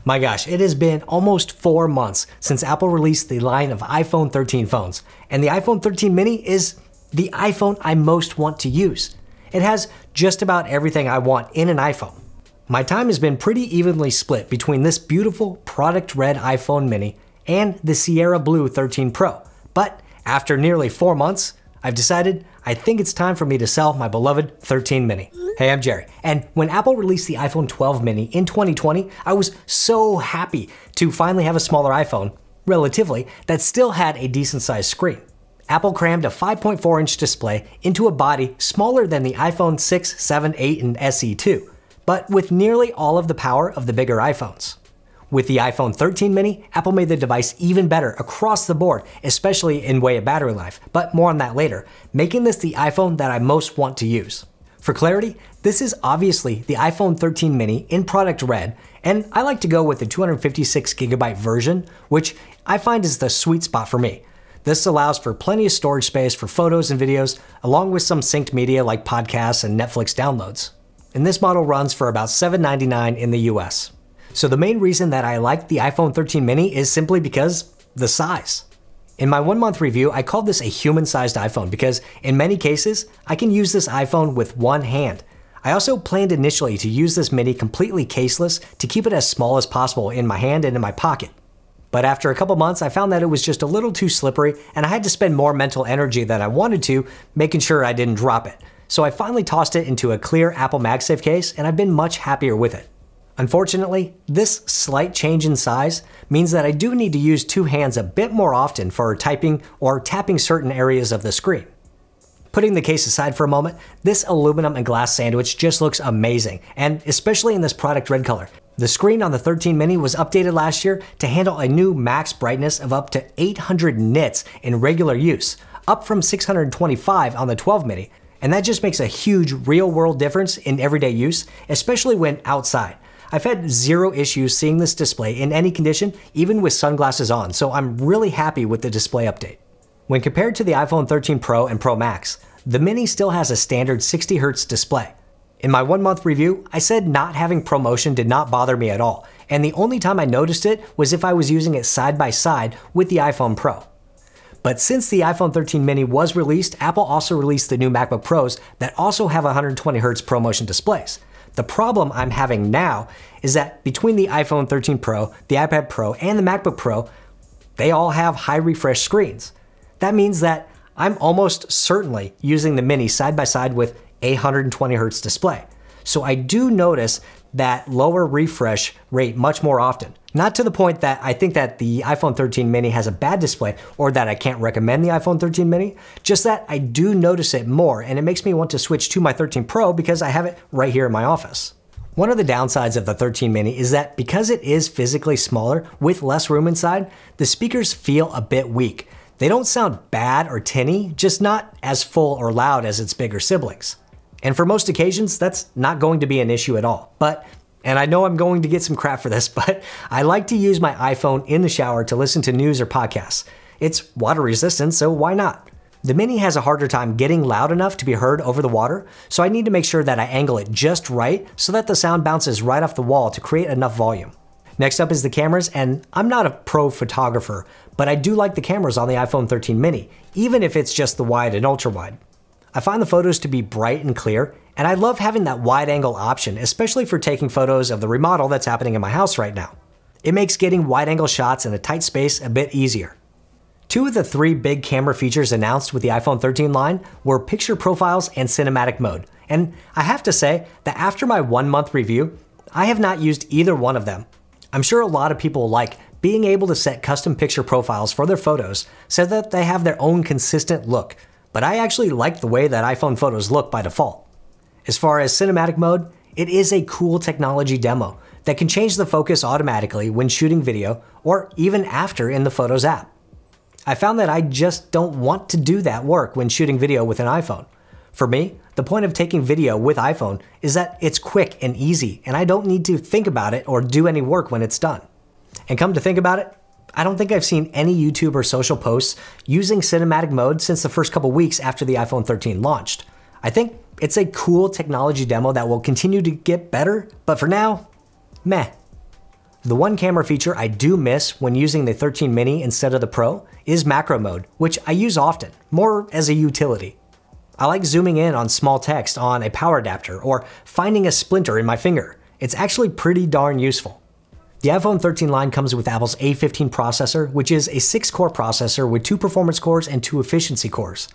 My gosh, it has been almost 4 months since Apple released the line of iPhone 13 phones, and the iPhone 13 mini is the iPhone I most want to use. It has just about everything I want in an iPhone. My time has been pretty evenly split between this beautiful product red iPhone mini and the Sierra Blue 13 Pro, but after nearly 4 months, I've decided I think it's time for me to sell my beloved 13 mini. Hey, I'm Jerry, and when Apple released the iPhone 12 mini in 2020, I was so happy to finally have a smaller iPhone, relatively, that still had a decent sized screen. Apple crammed a 5.4-inch display into a body smaller than the iPhone 6, 7, 8, and SE 2, but with nearly all of the power of the bigger iPhones. With the iPhone 13 mini, Apple made the device even better across the board, especially in way of battery life, but more on that later, making this the iPhone that I most want to use. For clarity, this is obviously the iPhone 13 mini in product red, and I like to go with the 256GB version, which I find is the sweet spot for me. This allows for plenty of storage space for photos and videos, along with some synced media like podcasts and Netflix downloads. And this model runs for about $799 in the US. So the main reason that I like the iPhone 13 mini is simply because the size. In my 1-month review, I called this a human-sized iPhone because in many cases, I can use this iPhone with one hand. I also planned initially to use this mini completely caseless to keep it as small as possible in my hand and in my pocket. But after a couple months, I found that it was just a little too slippery and I had to spend more mental energy than I wanted to, making sure I didn't drop it. So I finally tossed it into a clear Apple MagSafe case and I've been much happier with it. Unfortunately, this slight change in size means that I do need to use two hands a bit more often for typing or tapping certain areas of the screen. Putting the case aside for a moment, this aluminum and glass sandwich just looks amazing, and especially in this product red color. The screen on the 13 mini was updated last year to handle a new max brightness of up to 800 nits in regular use, up from 625 on the 12 mini, and that just makes a huge real-world difference in everyday use, especially when outside. I've had zero issues seeing this display in any condition, even with sunglasses on, so I'm really happy with the display update. When compared to the iPhone 13 Pro and Pro Max, the Mini still has a standard 60Hz display. In my 1-month review, I said not having ProMotion did not bother me at all, and the only time I noticed it was if I was using it side by side with the iPhone Pro. But since the iPhone 13 mini was released, Apple also released the new MacBook Pros that also have 120Hz ProMotion displays. The problem I'm having now is that between the iPhone 13 Pro, the iPad Pro, and the MacBook Pro, they all have high refresh screens. That means that I'm almost certainly using the Mini side by side with a 120Hz display. So I do notice that lower refresh rate much more often. Not to the point that I think that the iPhone 13 mini has a bad display or that I can't recommend the iPhone 13 mini, just that I do notice it more and it makes me want to switch to my 13 Pro because I have it right here in my office. One of the downsides of the 13 mini is that because it is physically smaller with less room inside, the speakers feel a bit weak. They don't sound bad or tinny, just not as full or loud as its bigger siblings. And for most occasions, that's not going to be an issue at all. And I know I'm going to get some crap for this, but I like to use my iPhone in the shower to listen to news or podcasts. It's water resistant, so why not? The Mini has a harder time getting loud enough to be heard over the water, so I need to make sure that I angle it just right so that the sound bounces right off the wall to create enough volume. Next up is the cameras, and I'm not a pro photographer, but I do like the cameras on the iPhone 13 mini, even if it's just the wide and ultra wide. I find the photos to be bright and clear, and I love having that wide angle option, especially for taking photos of the remodel that's happening in my house right now. It makes getting wide angle shots in a tight space a bit easier. Two of the 3 big camera features announced with the iPhone 13 line were picture profiles and cinematic mode, and I have to say that after my 1-month review, I have not used either one of them. I'm sure a lot of people like being able to set custom picture profiles for their photos so that they have their own consistent look, but I actually like the way that iPhone photos look by default. As far as cinematic mode, it is a cool technology demo that can change the focus automatically when shooting video or even after in the Photos app. I found that I just don't want to do that work when shooting video with an iPhone. For me, the point of taking video with iPhone is that it's quick and easy and I don't need to think about it or do any work when it's done. And come to think about it, I don't think I've seen any YouTube or social posts using cinematic mode since the first couple weeks after the iPhone 13 launched. I think it's a cool technology demo that will continue to get better, but for now, meh. The one camera feature I do miss when using the 13 mini instead of the Pro is macro mode, which I use often, more as a utility. I like zooming in on small text on a power adapter or finding a splinter in my finger. It's actually pretty darn useful. The iPhone 13 line comes with Apple's A15 processor, which is a 6-core processor with 2 performance cores and 2 efficiency cores.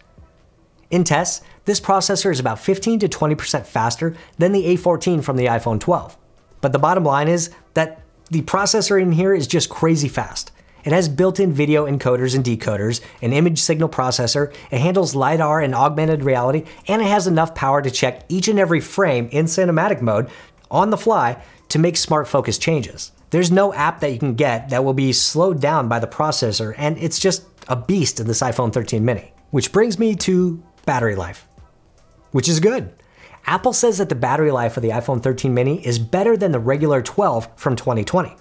In tests, this processor is about 15 to 20% faster than the A14 from the iPhone 12. But the bottom line is that the processor in here is just crazy fast. It has built-in video encoders and decoders, an image signal processor, it handles LiDAR and augmented reality, and it has enough power to check each and every frame in cinematic mode on the fly to make smart focus changes. There's no app that you can get that will be slowed down by the processor, and it's just a beast in this iPhone 13 mini. Which brings me to battery life, which is good. Apple says that the battery life of the iPhone 13 mini is better than the regular 12 from 2020.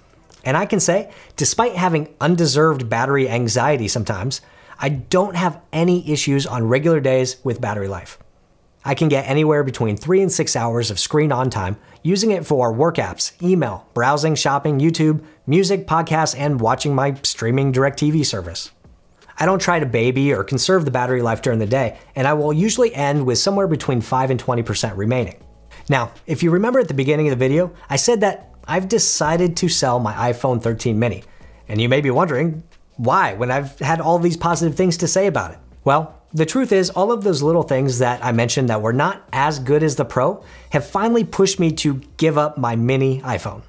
And I can say, despite having undeserved battery anxiety sometimes, I don't have any issues on regular days with battery life. I can get anywhere between 3 and 6 hours of screen on time using it for work apps, email, browsing, shopping, YouTube, music, podcasts, and watching my streaming DirecTV service. I don't try to baby or conserve the battery life during the day, and I will usually end with somewhere between 5 and 20% remaining. Now, if you remember at the beginning of the video, I said that I've decided to sell my iPhone 13 mini. And you may be wondering, why, when I've had all these positive things to say about it? Well, the truth is, all of those little things that I mentioned that were not as good as the Pro have finally pushed me to give up my mini iPhone.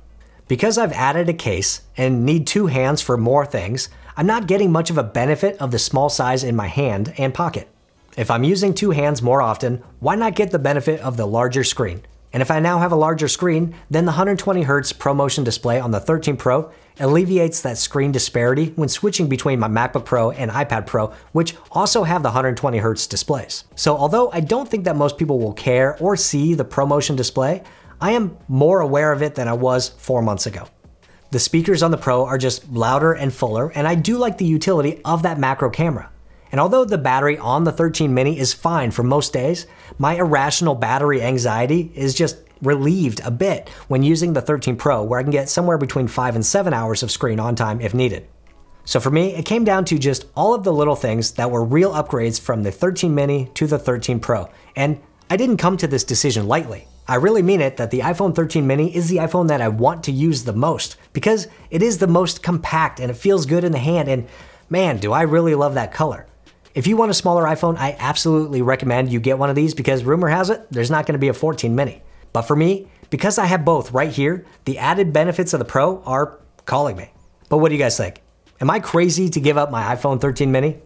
Because I've added a case and need 2 hands for more things, I'm not getting much of a benefit of the small size in my hand and pocket. If I'm using 2 hands more often, why not get the benefit of the larger screen? And if I now have a larger screen, then the 120Hz ProMotion display on the 13 Pro alleviates that screen disparity when switching between my MacBook Pro and iPad Pro, which also have the 120Hz displays. So although I don't think that most people will care or see the ProMotion display, I am more aware of it than I was 4 months ago. The speakers on the Pro are just louder and fuller, and I do like the utility of that macro camera. And although the battery on the 13 mini is fine for most days, my irrational battery anxiety is just relieved a bit when using the 13 Pro, where I can get somewhere between 5 and 7 hours of screen on time if needed. So for me, it came down to just all of the little things that were real upgrades from the 13 mini to the 13 Pro. And I didn't come to this decision lightly. I really mean it that the iPhone 13 mini is the iPhone that I want to use the most, because it is the most compact and it feels good in the hand, and man, do I really love that color. If you want a smaller iPhone, I absolutely recommend you get one of these, because rumor has it, there's not gonna be a 14 mini. But for me, because I have both right here, the added benefits of the Pro are calling me. But what do you guys think? Am I crazy to give up my iPhone 13 mini?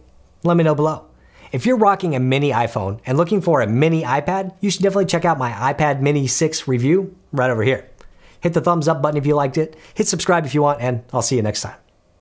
Let me know below. If you're rocking a mini iPhone and looking for a mini iPad, you should definitely check out my iPad mini 6 review right over here. Hit the thumbs up button if you liked it, hit subscribe if you want, and I'll see you next time.